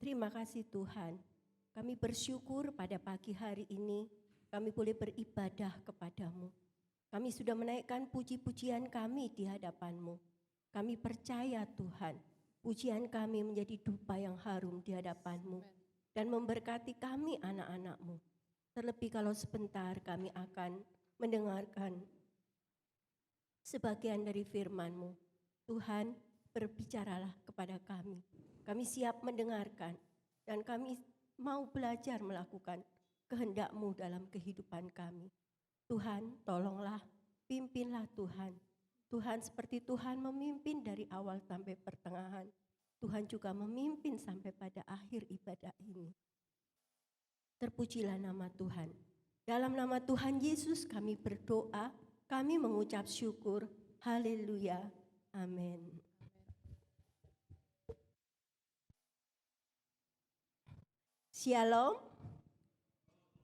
Terima kasih Tuhan. Kami bersyukur pada pagi hari ini kami boleh beribadah kepadamu. Kami sudah menaikkan puji-pujian kami di hadapan-Mu. Kami percaya Tuhan, pujian kami menjadi dupa yang harum di hadapan-Mu dan memberkati kami anak-anak-Mu. Terlebih kalau sebentar kami akan mendengarkan sebagian dari firman-Mu. Tuhan, berbicaralah kepada kami. Kami siap mendengarkan dan kami mau belajar melakukan kehendak-Mu dalam kehidupan kami. Tuhan, tolonglah, pimpinlah Tuhan. Tuhan, seperti Tuhan memimpin dari awal sampai pertengahan, Tuhan juga memimpin sampai pada akhir ibadah ini. Terpujilah nama Tuhan. Dalam nama Tuhan Yesus kami berdoa, kami mengucap syukur. Haleluya. Amin. Shalom.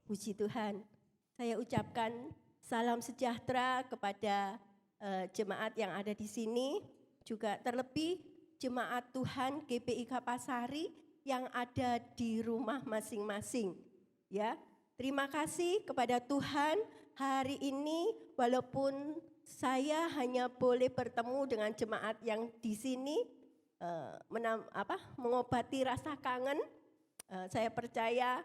Puji Tuhan. Saya ucapkan salam sejahtera kepada jemaat yang ada di sini, juga terlebih jemaat Tuhan GPI Kapasari yang ada di rumah masing-masing. Ya, terima kasih kepada Tuhan hari ini walaupun saya hanya boleh bertemu dengan jemaat yang di sini mengobati rasa kangen. Saya percaya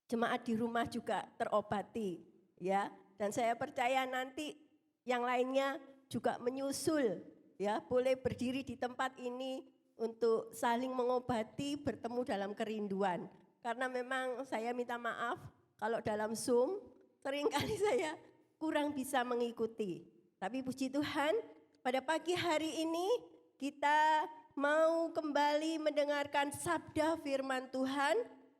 jemaat di rumah juga terobati, ya. Dan saya percaya nanti yang lainnya juga menyusul, ya. Boleh berdiri di tempat ini untuk saling mengobati, bertemu dalam kerinduan. Karena memang saya minta maaf kalau dalam Zoom seringkali saya kurang bisa mengikuti. Tapi puji Tuhan, pada pagi hari ini kita mau kembali mendengarkan sabda firman Tuhan.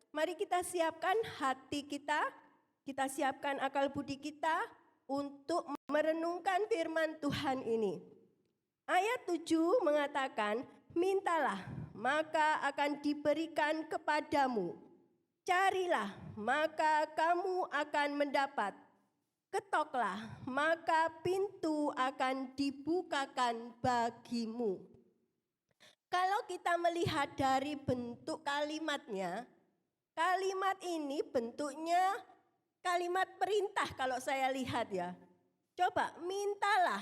Mari kita siapkan hati kita siapkan akal budi kita untuk merenungkan firman Tuhan ini. Ayat 7 mengatakan, mintalah maka akan diberikan kepadamu. Carilah maka kamu akan mendapat. Ketoklah maka pintu akan dibukakan bagimu. Kalau kita melihat dari bentuk kalimatnya, kalimat ini bentuknya kalimat perintah kalau saya lihat ya. Coba mintalah,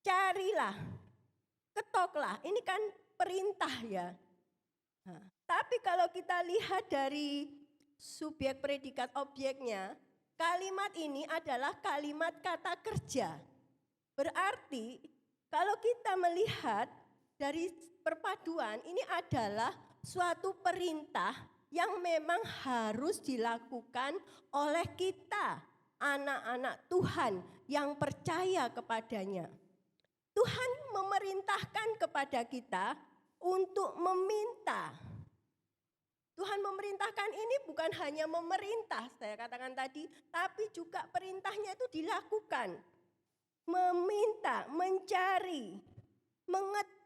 carilah, ketoklah. Ini kan perintah ya. Nah, tapi kalau kita lihat dari subjek predikat objeknya, kalimat ini adalah kalimat kata kerja. Berarti kalau kita melihat dari perpaduan ini adalah suatu perintah yang memang harus dilakukan oleh kita, anak-anak Tuhan yang percaya kepadanya. Tuhan memerintahkan kepada kita untuk meminta. Tuhan memerintahkan ini bukan hanya memerintah, saya katakan tadi, tapi juga perintahnya itu dilakukan. Meminta, mencari, mengetuk.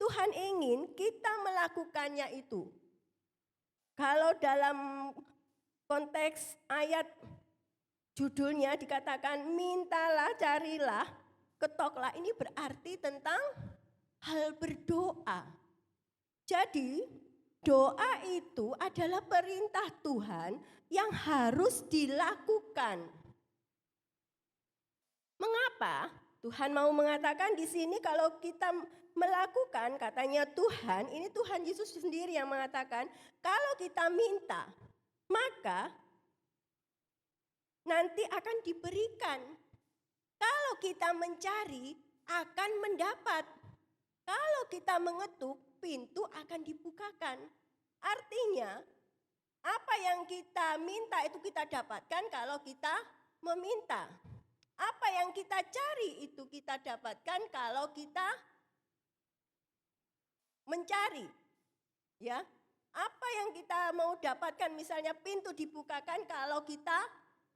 Tuhan ingin kita melakukannya itu. Kalau dalam konteks ayat judulnya dikatakan mintalah, carilah, ketoklah, ini berarti tentang hal berdoa. Jadi doa itu adalah perintah Tuhan yang harus dilakukan. Mengapa Tuhan mau mengatakan di sini kalau kita melakukan, katanya Tuhan, ini Tuhan Yesus sendiri yang mengatakan, kalau kita minta, maka nanti akan diberikan. Kalau kita mencari, akan mendapat. Kalau kita mengetuk, pintu akan dibukakan. Artinya, apa yang kita minta itu kita dapatkan kalau kita meminta. Apa yang kita cari itu kita dapatkan kalau kita mencari. Ya. Apa yang kita mau dapatkan, misalnya pintu dibukakan kalau kita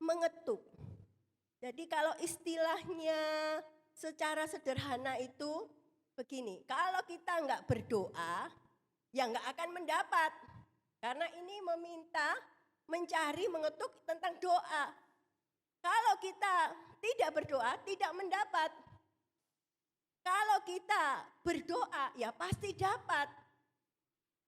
mengetuk. Jadi kalau istilahnya secara sederhana itu begini, kalau kita enggak berdoa, ya enggak akan mendapat. Karena ini meminta, mencari, mengetuk tentang doa. Kalau kita tidak berdoa, tidak mendapat. Kalau kita berdoa ya pasti dapat.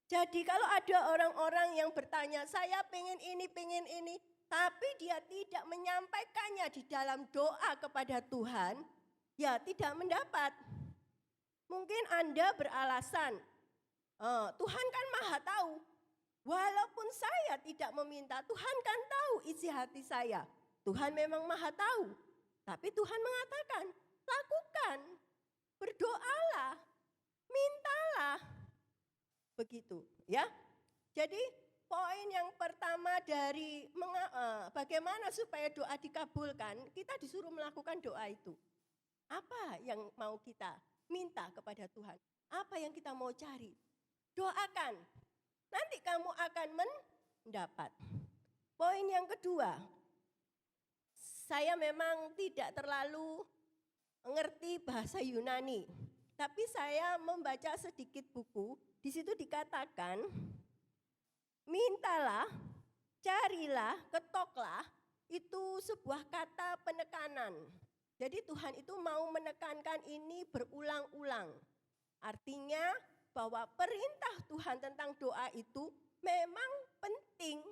Jadi kalau ada orang-orang yang bertanya, saya pengen ini, tapi dia tidak menyampaikannya di dalam doa kepada Tuhan, ya tidak mendapat. Mungkin Anda beralasan, Tuhan kan maha tahu. Walaupun saya tidak meminta, Tuhan kan tahu isi hati saya. Tuhan memang maha tahu. Tapi Tuhan mengatakan, lakukan, berdoalah, mintalah. Begitu ya. Jadi poin yang pertama dari bagaimana supaya doa dikabulkan, kita disuruh melakukan doa itu. Apa yang mau kita minta kepada Tuhan? Apa yang kita mau cari? Doakan. Nanti kamu akan mendapat. Poin yang kedua, saya memang tidak terlalu mengerti bahasa Yunani, tapi saya membaca sedikit buku. Di situ dikatakan, mintalah, carilah, ketoklah, itu sebuah kata penekanan. Jadi Tuhan itu mau menekankan ini berulang-ulang. Artinya bahwa perintah Tuhan tentang doa itu memang penting,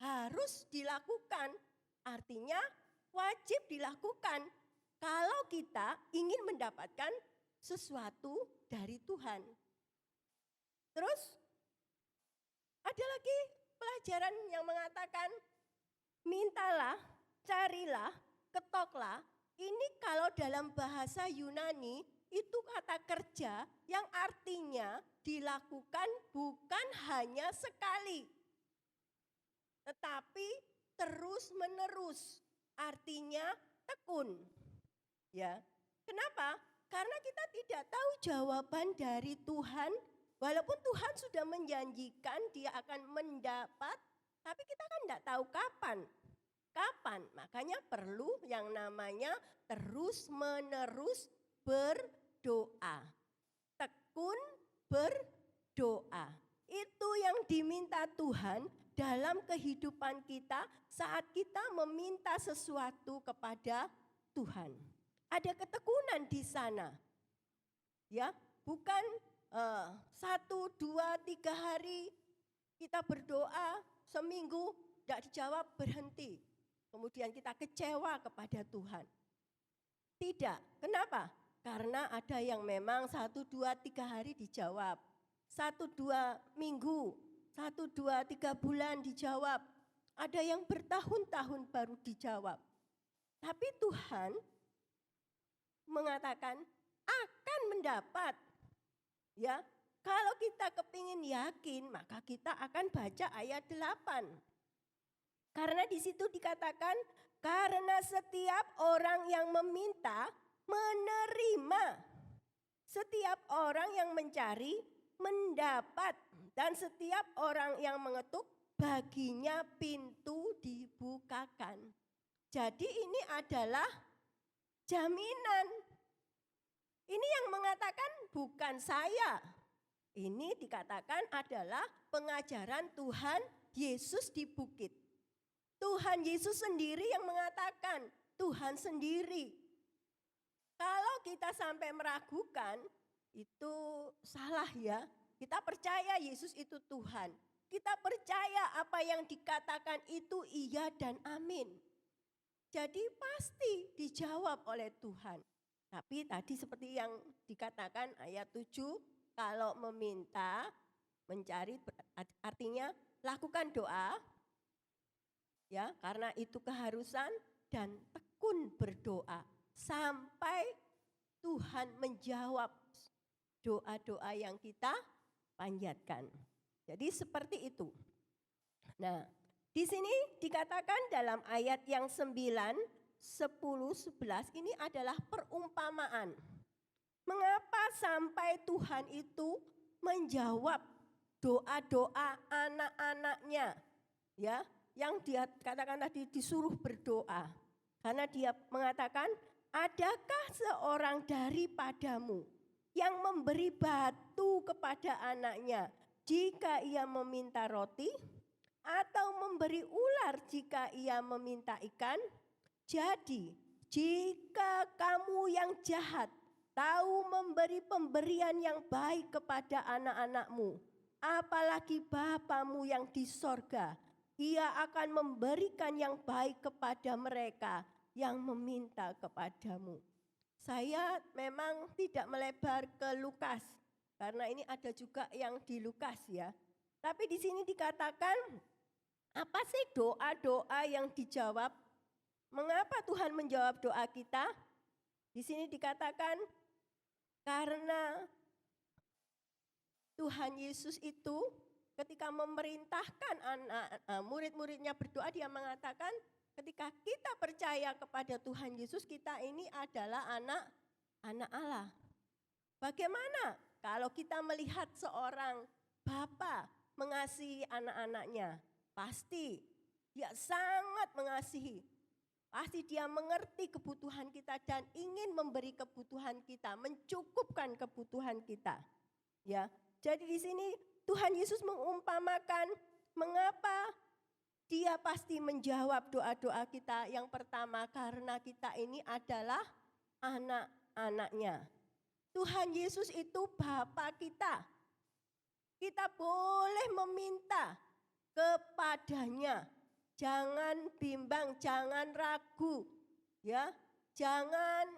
harus dilakukan. Artinya wajib dilakukan kalau kita ingin mendapatkan sesuatu dari Tuhan. Terus ada lagi pelajaran yang mengatakan mintalah, carilah, ketoklah. Ini kalau dalam bahasa Yunani itu kata kerja yang artinya dilakukan bukan hanya sekali, tetapi terus-menerus. Artinya tekun. Ya. Kenapa? Karena kita tidak tahu jawaban dari Tuhan. Walaupun Tuhan sudah menjanjikan dia akan mendapat, tapi kita kan tidak tahu kapan. Kapan? Makanya perlu yang namanya terus-menerus berdoa. Tekun berdoa. Itu yang diminta Tuhan dalam kehidupan kita saat kita meminta sesuatu kepada Tuhan. Ada ketekunan di sana. Ya, bukan 1, 2, 3 hari kita berdoa, seminggu tidak dijawab, berhenti. Kemudian kita kecewa kepada Tuhan. Tidak, kenapa? Karena ada yang memang 1, 2, 3 hari dijawab. 1, 2 minggu, 1, 2, 3 bulan dijawab. Ada yang bertahun-tahun baru dijawab. Tapi Tuhan mengatakan akan mendapat. Ya, kalau kita kepingin yakin, maka kita akan baca ayat 8. Karena di situ dikatakan, karena setiap orang yang meminta, menerima. Setiap orang yang mencari, mendapat. Dan setiap orang yang mengetuk, baginya pintu dibukakan. Jadi ini adalah jaminan. Ini yang mengatakan bukan saya. Ini dikatakan adalah pengajaran Tuhan Yesus di bukit. Tuhan Yesus sendiri yang mengatakan, Tuhan sendiri. Kalau kita sampai meragukan, itu salah ya. Kita percaya Yesus itu Tuhan. Kita percaya apa yang dikatakan itu iya dan amin. Jadi pasti dijawab oleh Tuhan. Tapi tadi seperti yang dikatakan ayat 7, kalau meminta, mencari artinya lakukan doa, ya karena itu keharusan dan tekun berdoa sampai Tuhan menjawab doa-doa yang kita panjatkan. Jadi seperti itu. Nah, di sini dikatakan dalam ayat yang 9, 10, 11 ini adalah perumpamaan. Mengapa sampai Tuhan itu menjawab doa-doa anak-anaknya, ya, yang dia katakan tadi disuruh berdoa. Karena dia mengatakan, adakah seorang daripadamu yang memberi batu kepada anaknya jika ia meminta roti, atau memberi ular jika ia meminta ikan? Jadi, jika kamu yang jahat tahu memberi pemberian yang baik kepada anak-anakmu, apalagi Bapamu yang di sorga, Ia akan memberikan yang baik kepada mereka yang meminta kepadamu. Saya memang tidak melebar ke Lukas, karena ini ada juga yang di Lukas ya. Tapi di sini dikatakan, apa sih doa-doa yang dijawab? Mengapa Tuhan menjawab doa kita? Di sini dikatakan, karena Tuhan Yesus itu ketika memerintahkan murid-muridnya berdoa, dia mengatakan ketika kita percaya kepada Tuhan Yesus, kita ini adalah anak Allah. Bagaimana kalau kita melihat seorang bapa mengasihi anak-anaknya? Pasti dia sangat mengasihi. Pasti dia mengerti kebutuhan kita dan ingin memberi kebutuhan kita, mencukupkan kebutuhan kita. Ya, jadi di sini Tuhan Yesus mengumpamakan mengapa Dia pasti menjawab doa-doa kita. Yang pertama, karena kita ini adalah anak-anaknya. Tuhan Yesus itu Bapa kita. Kita boleh meminta kepadanya. Jangan bimbang, jangan ragu, ya, jangan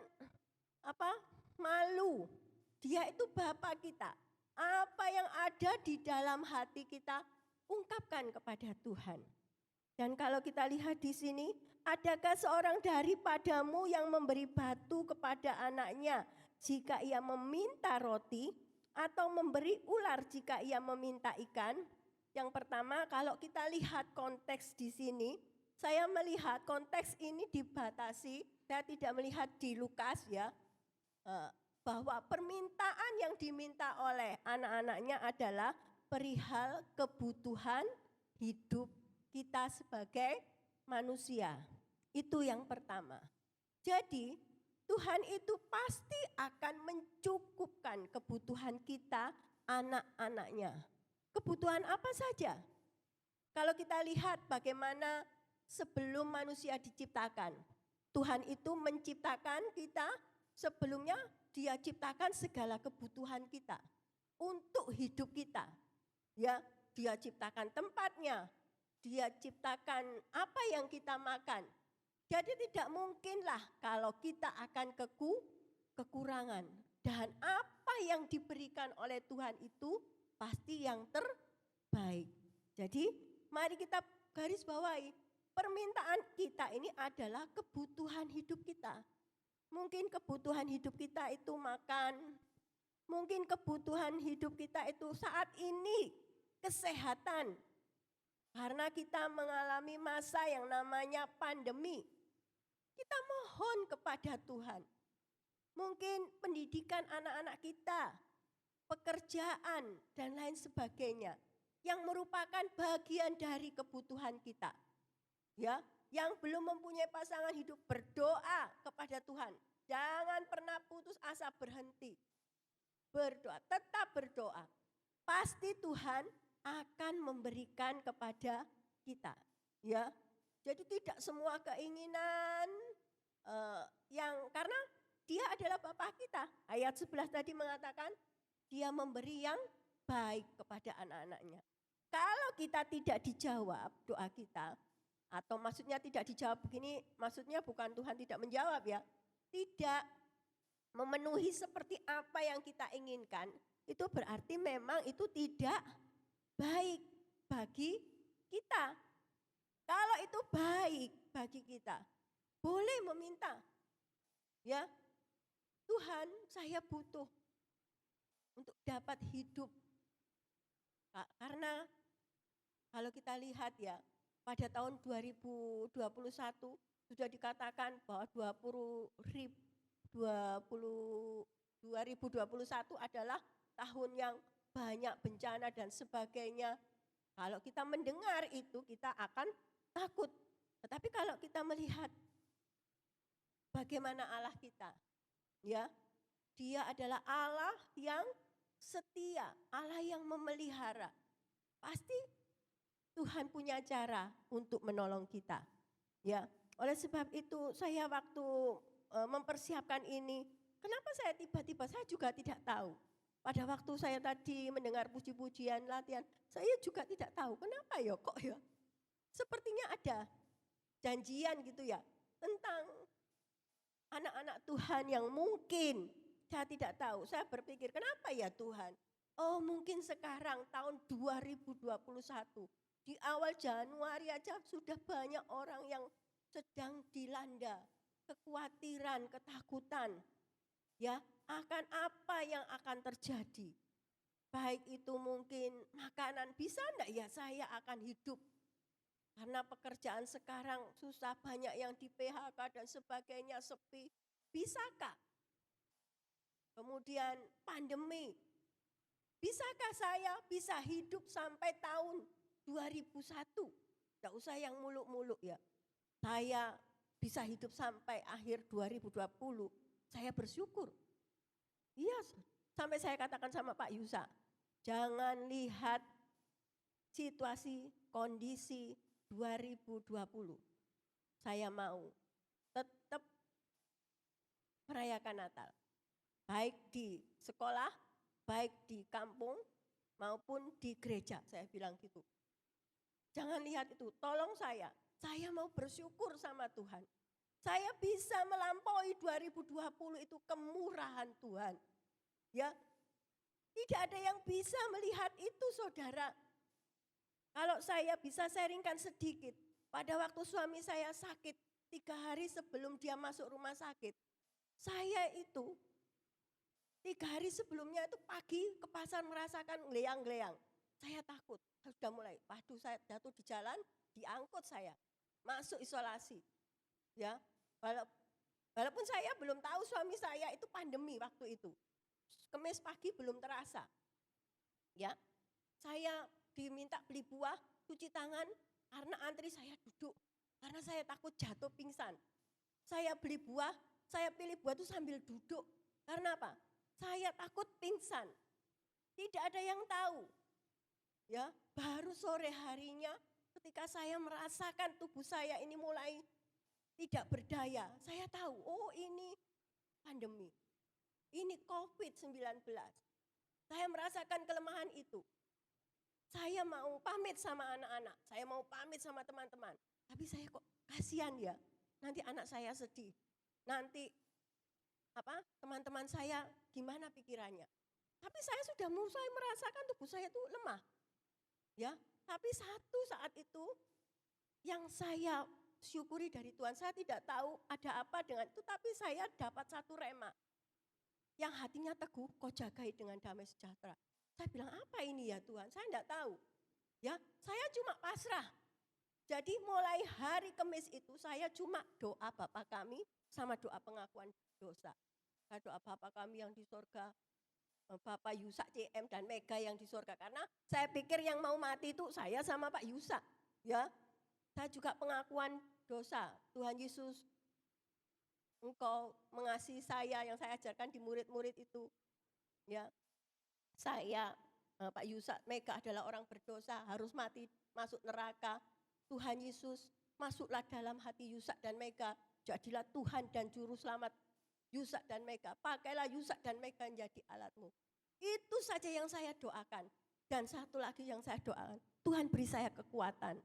malu. Dia itu Bapa kita. Apa yang ada di dalam hati kita, ungkapkan kepada Tuhan. Dan kalau kita lihat di sini, adakah seorang daripadamu yang memberi batu kepada anaknya jika ia meminta roti, atau memberi ular jika ia meminta ikan? Yang pertama, kalau kita lihat konteks di sini, saya melihat konteks ini dibatasi, saya tidak melihat di Lukas ya, bahwa permintaan yang diminta oleh anak-anaknya adalah perihal kebutuhan hidup kita sebagai manusia. Itu yang pertama. Jadi Tuhan itu pasti akan mencukupkan kebutuhan kita, anak-anaknya. Kebutuhan apa saja? Kalau kita lihat bagaimana sebelum manusia diciptakan, Tuhan itu menciptakan kita, sebelumnya Dia ciptakan segala kebutuhan kita untuk hidup kita. Ya, Dia ciptakan tempatnya, Dia ciptakan apa yang kita makan. Jadi tidak mungkinlah kalau kita akan kekurangan. Dan apa yang diberikan oleh Tuhan itu pasti yang terbaik. Jadi mari kita garis bawahi, permintaan kita ini adalah kebutuhan hidup kita. Mungkin kebutuhan hidup kita itu makan, mungkin kebutuhan hidup kita itu saat ini kesehatan. Karena kita mengalami masa yang namanya pandemi. Kita mohon kepada Tuhan. Mungkin pendidikan anak-anak kita, pekerjaan dan lain sebagainya yang merupakan bagian dari kebutuhan kita. Ya, yang belum mempunyai pasangan hidup, berdoa kepada Tuhan. Jangan pernah putus asa, berhenti. Berdoa, tetap berdoa. Pasti Tuhan akan memberikan kepada kita. Ya, jadi tidak semua keinginan karena Dia adalah Bapa kita. Ayat 11 tadi mengatakan Dia memberi yang baik kepada anak-anaknya. Kalau kita tidak dijawab doa kita, atau maksudnya tidak dijawab begini, maksudnya bukan Tuhan tidak menjawab ya. Tidak memenuhi seperti apa yang kita inginkan, itu berarti memang itu tidak baik bagi kita. Kalau itu baik bagi kita, boleh meminta. Ya, Tuhan, saya butuh untuk dapat hidup. Karena kalau kita lihat ya, pada tahun 2021 sudah dikatakan bahwa 2021 adalah tahun yang banyak bencana dan sebagainya. Kalau kita mendengar itu kita akan takut. Tetapi kalau kita melihat bagaimana Allah kita, ya, Dia adalah Allah yang setia, Allah yang memelihara. Pasti Tuhan punya cara untuk menolong kita. Ya, oleh sebab itu saya waktu mempersiapkan ini, Kenapa saya tiba-tiba, saya juga tidak tahu. Pada waktu saya tadi mendengar puji-pujian latihan, saya juga tidak tahu kenapa ya kok ya. Sepertinya ada janjian gitu ya tentang anak-anak Tuhan yang mungkin saya tidak tahu. Saya berpikir kenapa ya Tuhan? Oh mungkin sekarang tahun 2021 di awal Januari aja sudah banyak orang yang sedang dilanda kekhawatiran, ketakutan. Ya, akan apa yang akan terjadi. Baik itu mungkin makanan, bisa enggak ya saya akan hidup. Karena pekerjaan sekarang susah, banyak yang di PHK dan sebagainya, sepi. Bisakah? Kemudian pandemi, bisakah saya bisa hidup sampai tahun 2001? Enggak usah yang muluk-muluk ya. Saya bisa hidup sampai akhir 2020, saya bersyukur. Iya, sampai saya katakan sama Pak Yusa, jangan lihat situasi, kondisi 2020. Saya mau tetap merayakan Natal. Baik di sekolah, baik di kampung, maupun di gereja, saya bilang gitu. Jangan lihat itu, tolong saya mau bersyukur sama Tuhan. Saya bisa melampaui 2020 itu kemurahan Tuhan. Ya, tidak ada yang bisa melihat itu saudara. Kalau saya bisa sharingkan sedikit, pada waktu suami saya sakit, 3 hari sebelum dia masuk rumah sakit, saya itu 3 hari sebelumnya itu pagi ke pasar merasakan geleyang-geleyang. Saya takut, sudah mulai, waduh saya jatuh di jalan, diangkut saya, masuk isolasi. Ya, walaupun saya belum tahu suami saya itu pandemi waktu itu. Kemis pagi belum terasa. Ya, saya diminta beli buah, cuci tangan karena antri saya duduk. Karena saya takut jatuh pingsan. Saya beli buah, saya pilih buah itu sambil duduk. Karena apa? Saya takut pingsan. Tidak ada yang tahu. Ya, baru sore harinya ketika saya merasakan tubuh saya ini mulai tidak berdaya, saya tahu, oh ini pandemi, ini COVID-19. Saya merasakan kelemahan itu. Saya mau pamit sama anak-anak, saya mau pamit sama teman-teman. Tapi saya kok kasihan ya, nanti anak saya sedih. Nanti teman-teman saya gimana pikirannya. Tapi saya sudah mulai merasakan tubuh saya itu lemah. Ya, tapi satu saat itu yang saya syukuri dari Tuhan, saya tidak tahu ada apa dengan itu, tapi saya dapat satu rema. Yang hatinya teguh, kau jagai dengan damai sejahtera. Saya bilang, apa ini ya Tuhan? Saya tidak tahu. Ya, saya cuma pasrah. Jadi mulai hari Kamis itu saya cuma doa Bapa kami sama doa pengakuan dosa. Saya doa Bapa kami yang di sorga, Bapak Yusa CM dan Mega yang di sorga. Karena saya pikir yang mau mati itu saya sama Pak Yusa. Ya, saya juga pengakuan dosa. Tuhan Yesus, Engkau mengasihi saya yang saya ajarkan di murid-murid itu. Ya, saya, Pak Yusa, Mega adalah orang berdosa, harus mati, masuk neraka. Tuhan Yesus, masuklah dalam hati Yusa dan Mega. Jadilah Tuhan dan Juru Selamat Yusa dan Mega. Pakailah Yusa dan Mega menjadi alatmu. Itu saja yang saya doakan. Dan satu lagi yang saya doakan, Tuhan beri saya kekuatan.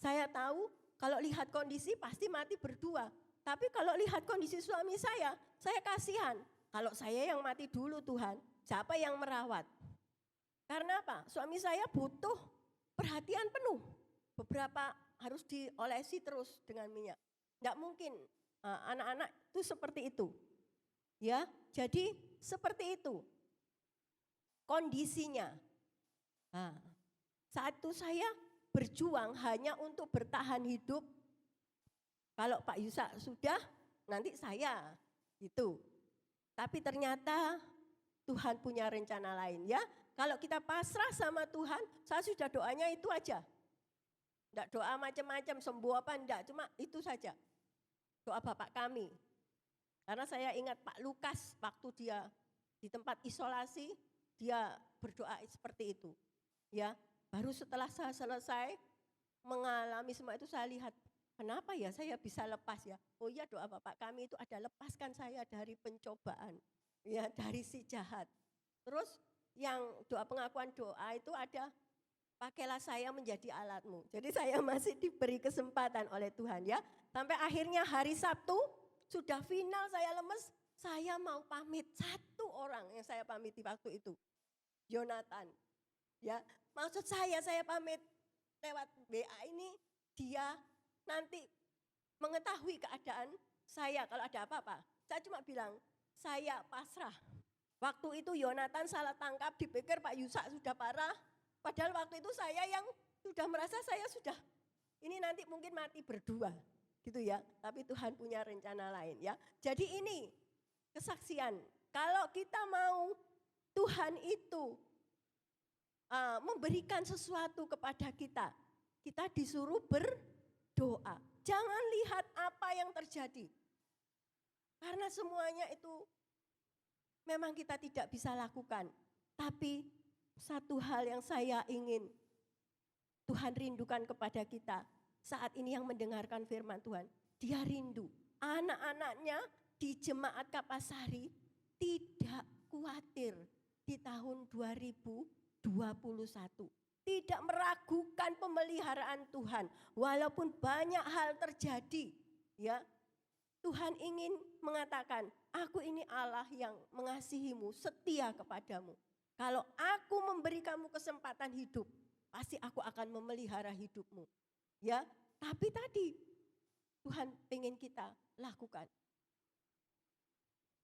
Saya tahu kalau lihat kondisi pasti mati berdua. Tapi kalau lihat kondisi suami saya kasihan. Kalau saya yang mati dulu Tuhan, siapa yang merawat? Karena apa? Suami saya butuh perhatian penuh. Beberapa harus diolesi terus dengan minyak. Tidak mungkin anak-anak itu seperti itu. Ya, jadi seperti itu kondisinya. Nah, saat itu saya berjuang hanya untuk bertahan hidup. Kalau Pak Yusa sudah, nanti saya gitu. Tapi ternyata Tuhan punya rencana lain ya. Kalau kita pasrah sama Tuhan, saya sudah doanya itu aja. Enggak doa macam-macam, sembuh apa enggak, cuma itu saja. Doa Bapak kami. Karena saya ingat Pak Lukas waktu dia di tempat isolasi, dia berdoa seperti itu. Ya, baru setelah saya selesai mengalami semua itu saya lihat kenapa ya saya bisa lepas ya? Oh iya, doa Bapak kami itu ada lepaskan saya dari pencobaan, ya dari si jahat. Terus yang doa pengakuan doa itu ada, pakailah saya menjadi alatmu. Jadi saya masih diberi kesempatan oleh Tuhan ya. Sampai akhirnya hari Sabtu sudah final saya lemes, saya mau pamit. Satu orang yang saya pamiti waktu itu, Yonatan. Ya, maksud saya pamit lewat WA ini, dia nanti mengetahui keadaan saya kalau ada apa-apa. Saya cuma bilang, saya pasrah. Waktu itu Yonatan salah tangkap, dipikir Pak Yusak sudah parah. Padahal waktu itu saya yang sudah merasa saya sudah, ini nanti mungkin mati berdua gitu ya. Tapi Tuhan punya rencana lain ya. Jadi ini kesaksian, kalau kita mau Tuhan itu memberikan sesuatu kepada kita, kita disuruh berdoa. Jangan lihat apa yang terjadi. Karena semuanya itu memang kita tidak bisa lakukan. Tapi satu hal yang saya ingin Tuhan rindukan kepada kita saat ini yang mendengarkan firman Tuhan. Dia rindu anak-anaknya di Jemaat Kapasari tidak khawatir di tahun 2021. Tidak meragukan pemeliharaan Tuhan. Walaupun banyak hal terjadi, ya, Tuhan ingin mengatakan, aku ini Allah yang mengasihimu, setia kepadamu. Kalau aku memberi kamu kesempatan hidup, pasti aku akan memelihara hidupmu. Ya, tapi tadi Tuhan ingin kita lakukan.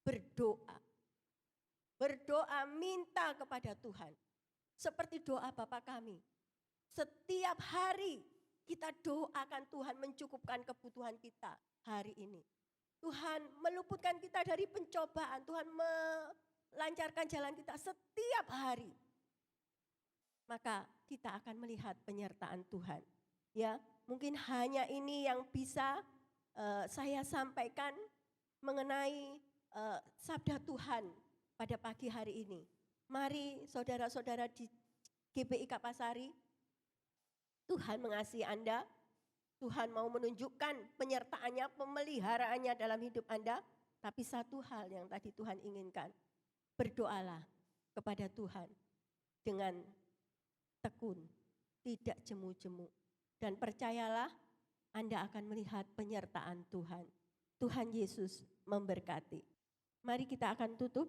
Berdoa. Berdoa minta kepada Tuhan. Seperti doa Bapa kami. Setiap hari kita doakan Tuhan mencukupkan kebutuhan kita hari ini. Tuhan meluputkan kita dari pencobaan. Tuhan melancarkan jalan kita setiap hari. Maka kita akan melihat penyertaan Tuhan. Ya, mungkin hanya ini yang bisa saya sampaikan mengenai sabda Tuhan pada pagi hari ini. Mari saudara-saudara di GBI Kapasari, Tuhan mengasihi Anda. Tuhan mau menunjukkan penyertaannya, pemeliharaannya dalam hidup Anda. Tapi satu hal yang tadi Tuhan inginkan, berdoalah kepada Tuhan dengan tekun, tidak jemu-jemu. Dan percayalah Anda akan melihat penyertaan Tuhan. Tuhan Yesus memberkati. Mari kita akan tutup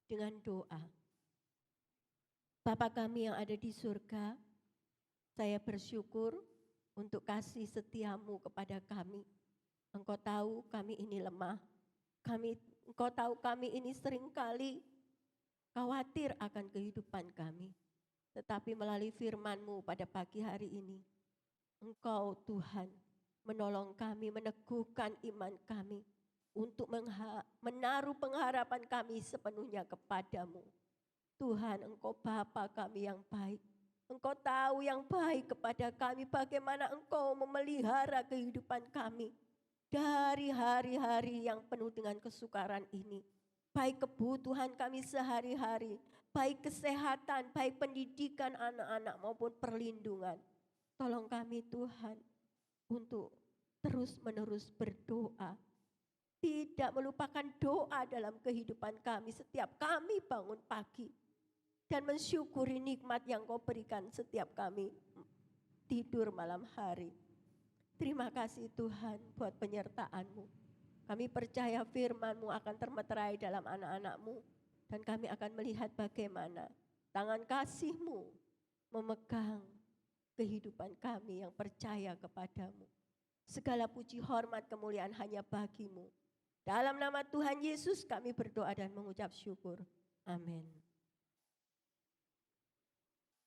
dengan doa. Bapa kami yang ada di surga, saya bersyukur untuk kasih setiamu kepada kami. Engkau tahu kami ini lemah. Engkau tahu kami ini seringkali khawatir akan kehidupan kami. Tetapi melalui firman-Mu pada pagi hari ini, Engkau Tuhan menolong kami, meneguhkan iman kami untuk menaruh pengharapan kami sepenuhnya kepadamu. Tuhan, Engkau Bapa kami yang baik. Engkau tahu yang baik kepada kami, bagaimana Engkau memelihara kehidupan kami dari hari-hari yang penuh dengan kesukaran ini. Baik kebutuhan kami sehari-hari, baik kesehatan, baik pendidikan anak-anak maupun perlindungan. Tolong kami Tuhan untuk terus-menerus berdoa. Tidak melupakan doa dalam kehidupan kami setiap kami bangun pagi. Dan mensyukuri nikmat yang Kau berikan setiap kami tidur malam hari. Terima kasih Tuhan buat penyertaan-Mu. Kami percaya firman-Mu akan termeterai dalam anak-anak-Mu. Dan kami akan melihat bagaimana tangan kasih-Mu memegang kehidupan kami yang percaya kepadamu. Segala puji hormat kemuliaan hanya bagi-Mu. Dalam nama Tuhan Yesus kami berdoa dan mengucap syukur. Amin.